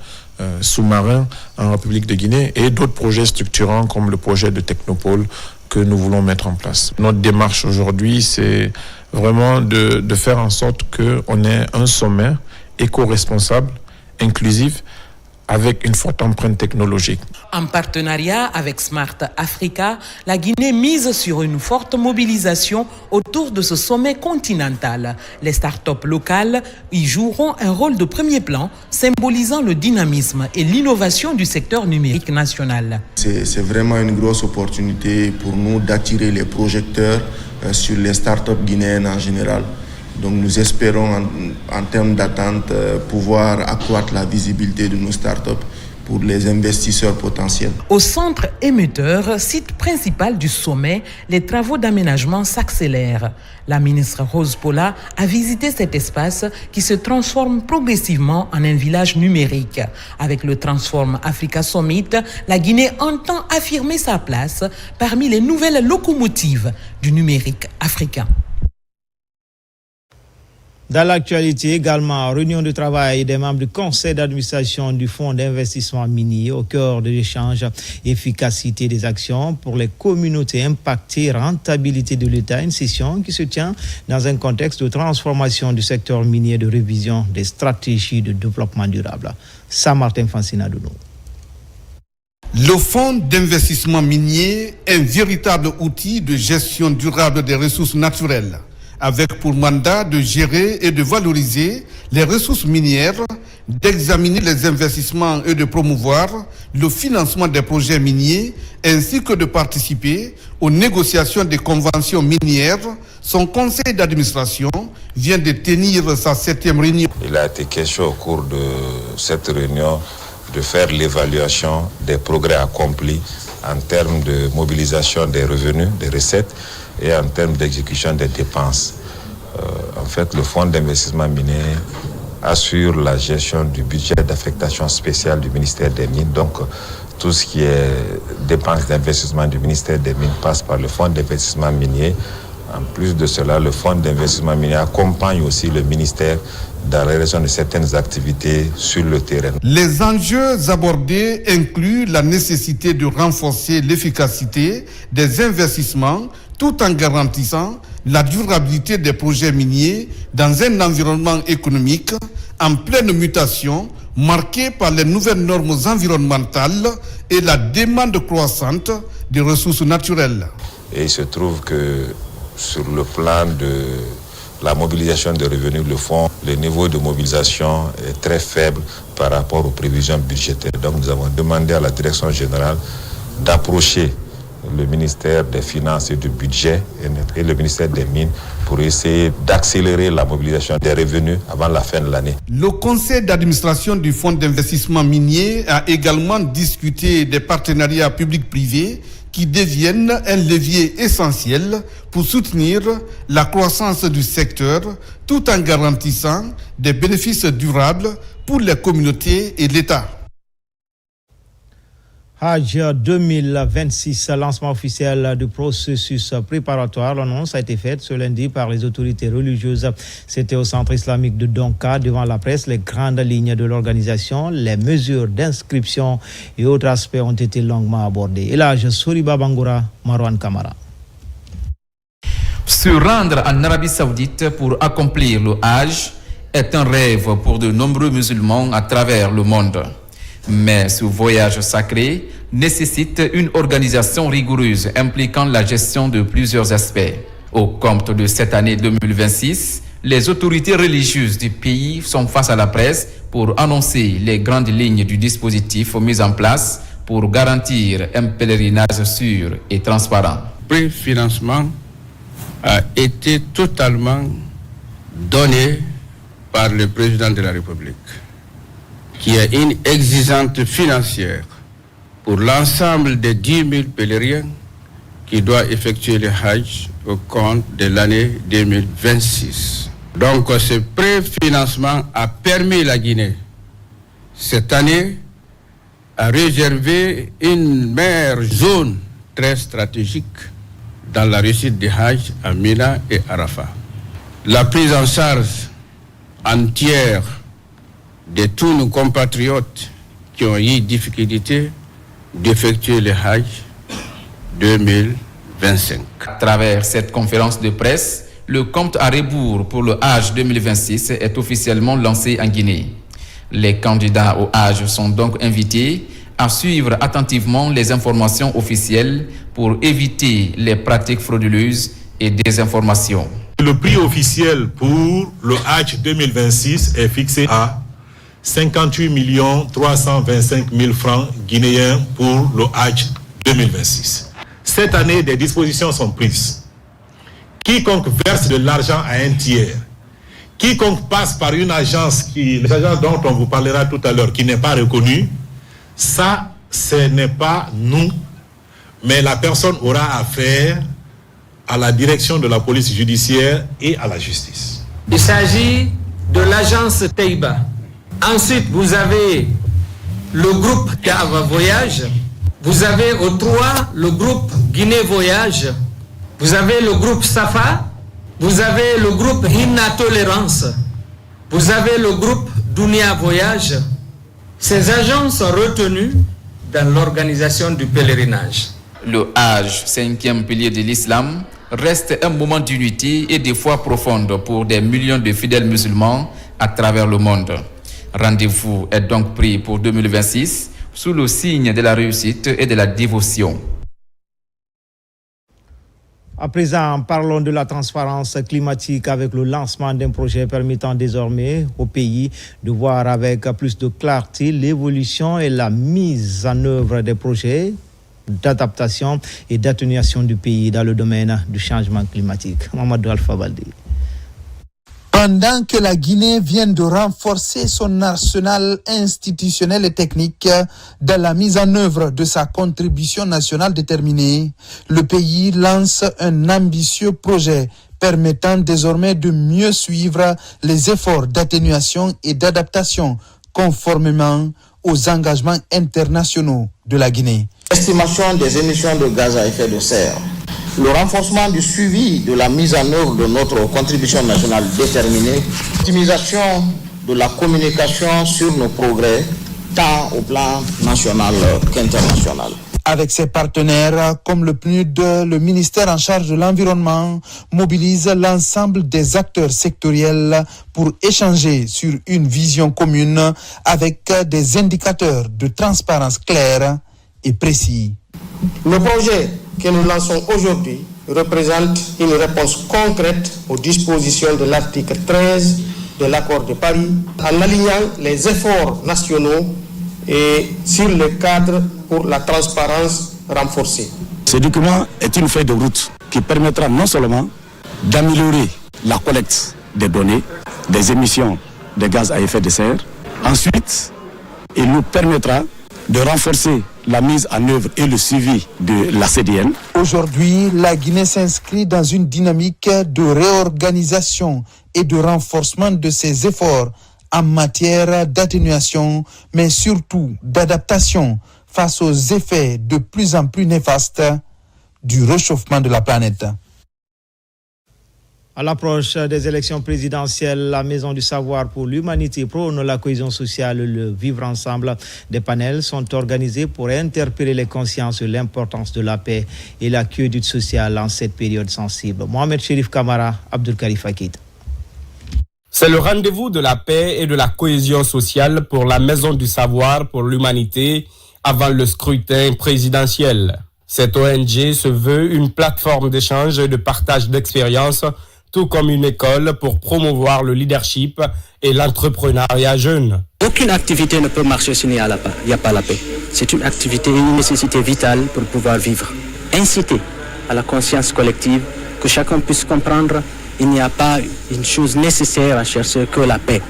sous-marin en République de Guinée et d'autres projets structurants comme le projet de Technopole que nous voulons mettre en place. Notre démarche aujourd'hui, c'est vraiment de faire en sorte qu'on ait un sommet éco-responsable, inclusif, avec une forte empreinte technologique. En partenariat avec Smart Africa, la Guinée mise sur une forte mobilisation autour de ce sommet continental. Les startups locales y joueront un rôle de premier plan, symbolisant le dynamisme et l'innovation du secteur numérique national. C'est vraiment une grosse opportunité pour nous d'attirer les projecteurs sur les startups guinéennes en général. Donc nous espérons en termes d'attente pouvoir accroître la visibilité de nos startups pour les investisseurs potentiels. Au centre émetteur, site principal du sommet, les travaux d'aménagement s'accélèrent. La ministre Rose Pola a visité cet espace qui se transforme progressivement en un village numérique. Avec le Transform Africa Summit, la Guinée entend affirmer sa place parmi les nouvelles locomotives du numérique africain. Dans l'actualité également, réunion de travail des membres du conseil d'administration du fonds d'investissement minier au cœur de l'échange, efficacité des actions pour les communautés impactées, rentabilité de l'État, une session qui se tient dans un contexte de transformation du secteur minier, de révision des stratégies de développement durable. Saint-Martin Fancinadounou. Le fonds d'investissement minier est un véritable outil de gestion durable des ressources naturelles, avec pour mandat de gérer et de valoriser les ressources minières, d'examiner les investissements et de promouvoir le financement des projets miniers, ainsi que de participer aux négociations des conventions minières. Son conseil d'administration vient de tenir sa 7e réunion. Il a été question au cours de cette réunion de faire l'évaluation des progrès accomplis en termes de mobilisation des revenus, des recettes, et en termes d'exécution des dépenses. En fait, le fonds d'investissement minier assure la gestion du budget d'affectation spéciale du ministère des Mines. Donc, tout ce qui est dépenses d'investissement du ministère des Mines passe par le fonds d'investissement minier. En plus de cela, le fonds d'investissement minier accompagne aussi le ministère dans la réalisation de certaines activités sur le terrain. Les enjeux abordés incluent la nécessité de renforcer l'efficacité des investissements tout en garantissant la durabilité des projets miniers dans un environnement économique en pleine mutation, marqué par les nouvelles normes environnementales et la demande croissante des ressources naturelles. Et il se trouve que sur le plan de la mobilisation des revenus, le niveau de mobilisation est très faible par rapport aux prévisions budgétaires. Donc nous avons demandé à la direction générale d'approcher le ministère des Finances et du Budget et le ministère des Mines pour essayer d'accélérer la mobilisation des revenus avant la fin de l'année. Le conseil d'administration du fonds d'investissement minier a également discuté des partenariats publics-privés qui deviennent un levier essentiel pour soutenir la croissance du secteur tout en garantissant des bénéfices durables pour les communautés et l'État. Hajj 2026, lancement officiel du processus préparatoire. L'annonce a été faite ce lundi par les autorités religieuses. C'était au centre islamique de Donka, devant la presse. Les grandes lignes de l'organisation, les mesures d'inscription et autres aspects ont été longuement abordés. Et là, Soriba Bangoura, Marwan Kamara. Se rendre en Arabie Saoudite pour accomplir le Hajj est un rêve pour de nombreux musulmans à travers le monde. Mais ce voyage sacré nécessite une organisation rigoureuse impliquant la gestion de plusieurs aspects. Au compte de cette année 2026, les autorités religieuses du pays sont face à la presse pour annoncer les grandes lignes du dispositif mis en place pour garantir un pèlerinage sûr et transparent. Le préfinancement a été totalement donné par le président de la République, qui a une exigence financière pour l'ensemble des 10 000 pèlerins qui doivent effectuer le Hajj au compte de l'année 2026. Donc ce préfinancement a permis à la Guinée, cette année, à réserver une meilleure zone très stratégique dans la réussite du Hajj à Mina et Arafat. la prise en charge entière de tous nos compatriotes qui ont eu difficulté d'effectuer le Hajj 2025. À travers cette conférence de presse, le compte à rebours pour le Hajj 2026 est officiellement lancé en Guinée. Les candidats au Hajj sont donc invités à suivre attentivement les informations officielles pour éviter les pratiques frauduleuses et désinformations. Le prix officiel pour le Hajj 2026 est fixé à 58 325 000 francs guinéens pour le Hajj 2026. Cette année, des dispositions sont prises. Quiconque verse de l'argent à un tiers, quiconque passe par une agence, l'agence dont on vous parlera tout à l'heure, qui n'est pas reconnue, ça, ce n'est pas nous, mais la personne aura affaire à la direction de la police judiciaire et à la justice. Il s'agit de l'agence Teiba. Ensuite, vous avez le groupe CAV Voyage. Vous avez au 3 le groupe Guinée Voyage. Vous avez le groupe Safa. Vous avez le groupe Hina Tolérance. Vous avez le groupe Dunia Voyage. Ces agents sont retenus dans l'organisation du pèlerinage. Le Hajj, 5e pilier de l'islam, reste un moment d'unité et de foi profonde pour des millions de fidèles musulmans à travers le monde. Rendez-vous est donc pris pour 2026 sous le signe de la réussite et de la dévotion. À présent, parlons de la transparence climatique avec le lancement d'un projet permettant désormais au pays de voir avec plus de clarté l'évolution et la mise en œuvre des projets d'adaptation et d'atténuation du pays dans le domaine du changement climatique. Mamadou Alpha Baldé. Pendant que la Guinée vient de renforcer son arsenal institutionnel et technique dans la mise en œuvre de sa contribution nationale déterminée, le pays lance un ambitieux projet permettant désormais de mieux suivre les efforts d'atténuation et d'adaptation conformément aux engagements internationaux de la Guinée. Estimation des émissions de gaz à effet de serre. Le renforcement du suivi de la mise en œuvre de notre contribution nationale déterminée, l'optimisation de la communication sur nos progrès, tant au plan national qu'international. Avec ses partenaires comme le PNUD, le ministère en charge de l'environnement mobilise l'ensemble des acteurs sectoriels pour échanger sur une vision commune avec des indicateurs de transparence clairs et précis. Le projet que nous lançons aujourd'hui représente une réponse concrète aux dispositions de l'article 13 de l'accord de Paris, en alignant les efforts nationaux et sur le cadre pour la transparence renforcée. Ce document est une feuille de route qui permettra non seulement d'améliorer la collecte des données, des émissions de gaz à effet de serre, ensuite, il nous permettra de renforcer la mise en œuvre et le suivi de la CDN. Aujourd'hui, la Guinée s'inscrit dans une dynamique de réorganisation et de renforcement de ses efforts en matière d'atténuation, mais surtout d'adaptation face aux effets de plus en plus néfastes du réchauffement de la planète. À l'approche des élections présidentielles, la Maison du Savoir pour l'Humanité prône la cohésion sociale, le vivre ensemble. Des panels sont organisés pour interpeller les consciences sur l'importance de la paix et la quiétude sociale en cette période sensible. Mohamed Chérif Kamara, Abdul Karif Akid. C'est le rendez-vous de la paix et de la cohésion sociale pour la Maison du Savoir pour l'Humanité avant le scrutin présidentiel. Cette ONG se veut une plateforme d'échange et de partage d'expériences, tout comme une école pour promouvoir le leadership et l'entrepreneuriat jeune. Aucune activité ne peut marcher s'il n'y a pas la paix. C'est une activité et une nécessité vitale pour pouvoir vivre. Inciter à la conscience collective, que chacun puisse comprendre qu'il n'y a pas une chose nécessaire à chercher que la paix.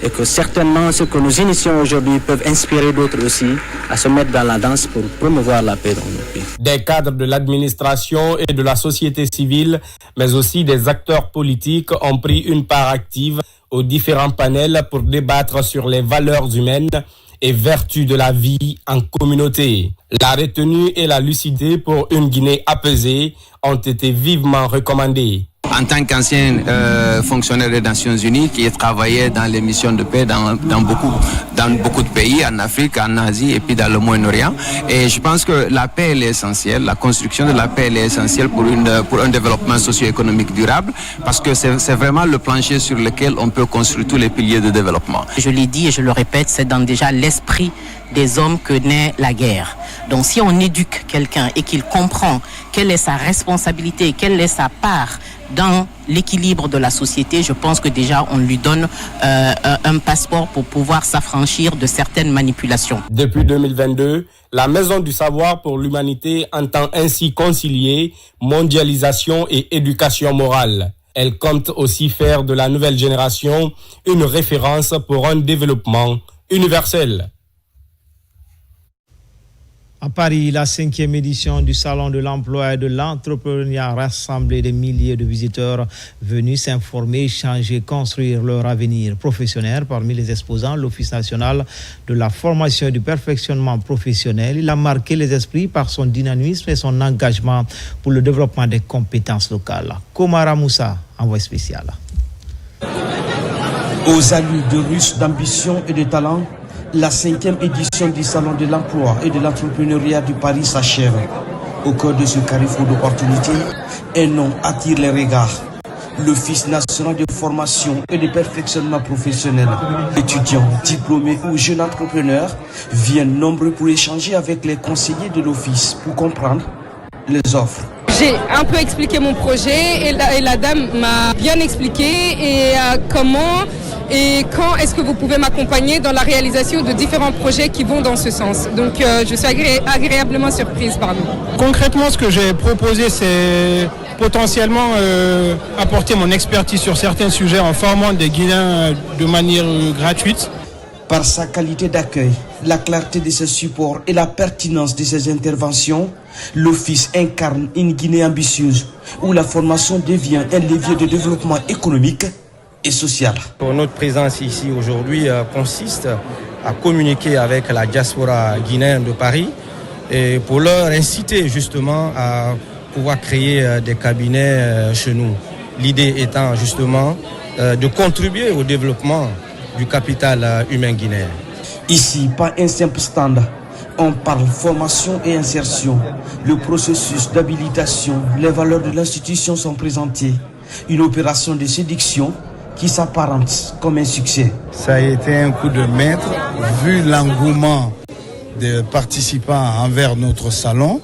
Et que certainement ce que nous initions aujourd'hui peuvent inspirer d'autres aussi à se mettre dans la danse pour promouvoir la paix dans notre pays. Des cadres de l'administration et de la société civile, mais aussi des acteurs politiques ont pris une part active aux différents panels pour débattre sur les valeurs humaines et vertus de la vie en communauté. La retenue et la lucidité pour une Guinée apaisée ont été vivement recommandées. En tant qu'ancien fonctionnaire des Nations Unies qui a travaillé dans les missions de paix dans beaucoup de pays, en Afrique, en Asie et puis dans le Moyen-Orient. Et je pense que la paix elle est essentielle, la construction de la paix elle est essentielle pour un développement socio-économique durable, parce que c'est vraiment le plancher sur lequel on peut construire tous les piliers de développement. Je l'ai dit et je le répète, c'est dans déjà l'esprit des hommes que naît la guerre. Donc si on éduque quelqu'un et qu'il comprend quelle est sa responsabilité, quelle est sa part dans l'équilibre de la société, je pense que déjà on lui donne un passeport pour pouvoir s'affranchir de certaines manipulations. Depuis 2022, la Maison du Savoir pour l'Humanité entend ainsi concilier mondialisation et éducation morale. Elle compte aussi faire de la nouvelle génération une référence pour un développement universel. À Paris, la 5e édition du Salon de l'Emploi et de l'Entrepreneuriat a rassemblé des milliers de visiteurs venus s'informer, échanger, construire leur avenir professionnel. Parmi les exposants, l'Office national de la formation et du perfectionnement professionnel. Il a marqué les esprits par son dynamisme et son engagement pour le développement des compétences locales. Komara Moussa, envoyé spécial. Aux allures de Russes d'ambition et de talent, la 5e édition du Salon de l'Emploi et de l'Entrepreneuriat de Paris s'achève. Au cœur de ce carrefour d'opportunités, un nom attire les regards. L'Office national de formation et de perfectionnement professionnel. Étudiants, diplômés ou jeunes entrepreneurs viennent nombreux pour échanger avec les conseillers de l'Office pour comprendre les offres. J'ai un peu expliqué mon projet et la dame m'a bien expliqué comment et quand est-ce que vous pouvez m'accompagner dans la réalisation de différents projets qui vont dans ce sens. Donc je suis agréablement surprise par nous. Concrètement, ce que j'ai proposé, c'est potentiellement apporter mon expertise sur certains sujets en formant des Guinéens de manière gratuite. Par sa qualité d'accueil, la clarté de ses supports et la pertinence de ses interventions, l'Office incarne une Guinée ambitieuse où la formation devient un levier de développement économique et social. Notre présence ici aujourd'hui consiste à communiquer avec la diaspora guinéenne de Paris et pour leur inciter justement à pouvoir créer des cabinets chez nous. L'idée étant justement de contribuer au développement du capital humain guinéen. Ici, pas un simple stand. On parle formation et insertion. Le processus d'habilitation, les valeurs de l'institution sont présentées. Une opération de séduction qui s'apparente comme un succès. Ça a été un coup de maître, vu l'engouement des participants envers notre salon.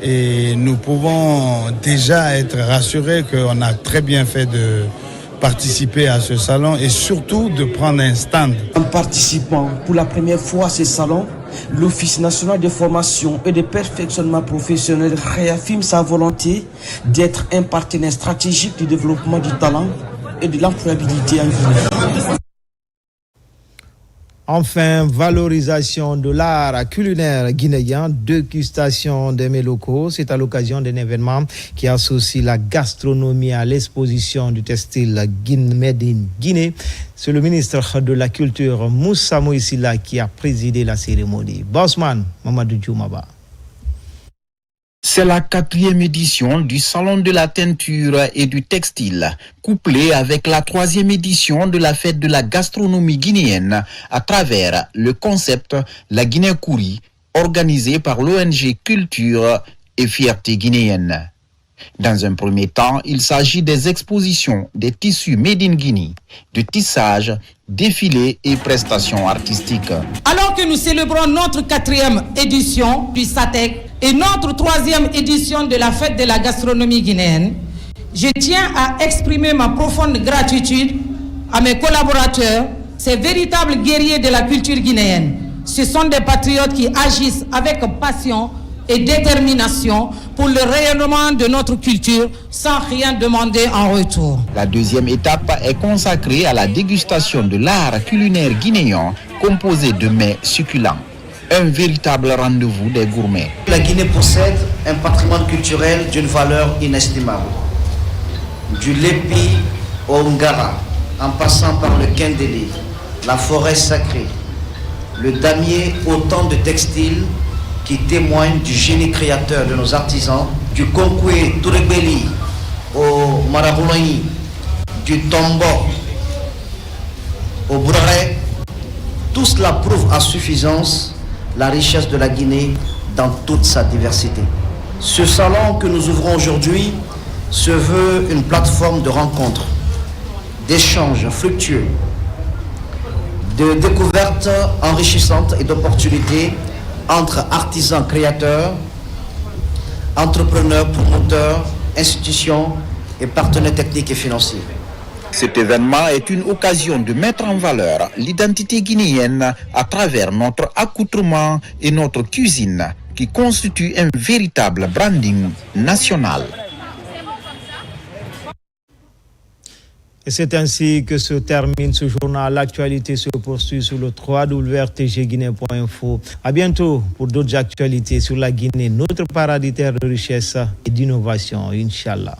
Et nous pouvons déjà être rassurés qu'on a très bien fait de participer à ce salon et surtout de prendre un stand. En participant pour la première fois à ce salon, l'Office national de formation et de perfectionnement professionnel réaffirme sa volonté d'être un partenaire stratégique du développement du talent et de l'employabilité en Guinée. Enfin, valorisation de l'art culinaire guinéen, dégustation des mets locaux. C'est à l'occasion d'un événement qui associe la gastronomie à l'exposition du textile Made in Guinée. C'est le ministre de la Culture, Moussa Moïsila, qui a présidé la cérémonie. Bossman, Mamadou Djoumaba. C'est la 4e édition du Salon de la teinture et du textile, couplée avec la 3e édition de la fête de la gastronomie guinéenne à travers le concept La Guinée Kouri, organisé par l'ONG Culture et Fierté guinéenne. Dans un premier temps, il s'agit des expositions des tissus Made in Guinée, de tissage, défilés et prestations artistiques. Alors que nous célébrons notre 4e édition du SATEC et notre 3e édition de la fête de la gastronomie guinéenne, je tiens à exprimer ma profonde gratitude à mes collaborateurs, ces véritables guerriers de la culture guinéenne. Ce sont des patriotes qui agissent avec passion et détermination pour le rayonnement de notre culture sans rien demander en retour. La 2e étape est consacrée à la dégustation de l'art culinaire guinéen composé de mets succulents. Un véritable rendez-vous des gourmets. La Guinée possède un patrimoine culturel d'une valeur inestimable. Du Lépi au Ngara, en passant par le Kendélé, la forêt sacrée, le damier, autant de textiles qui témoignent du génie créateur de nos artisans, du Konkoué Tourebeli au Maraboulaye, du Tombo, au Bourare, tout cela prouve à suffisance la richesse de la Guinée dans toute sa diversité. Ce salon que nous ouvrons aujourd'hui se veut une plateforme de rencontres, d'échanges fructueux, de découvertes enrichissantes et d'opportunités entre artisans créateurs, entrepreneurs, promoteurs, institutions et partenaires techniques et financiers. Cet événement est une occasion de mettre en valeur l'identité guinéenne à travers notre accoutrement et notre cuisine qui constitue un véritable branding national. Et c'est ainsi que se termine ce journal. L'actualité se poursuit sur le www.rtgguinée.info. À bientôt pour d'autres actualités sur la Guinée, notre paradis terre de richesse et d'innovation, Inch'Allah.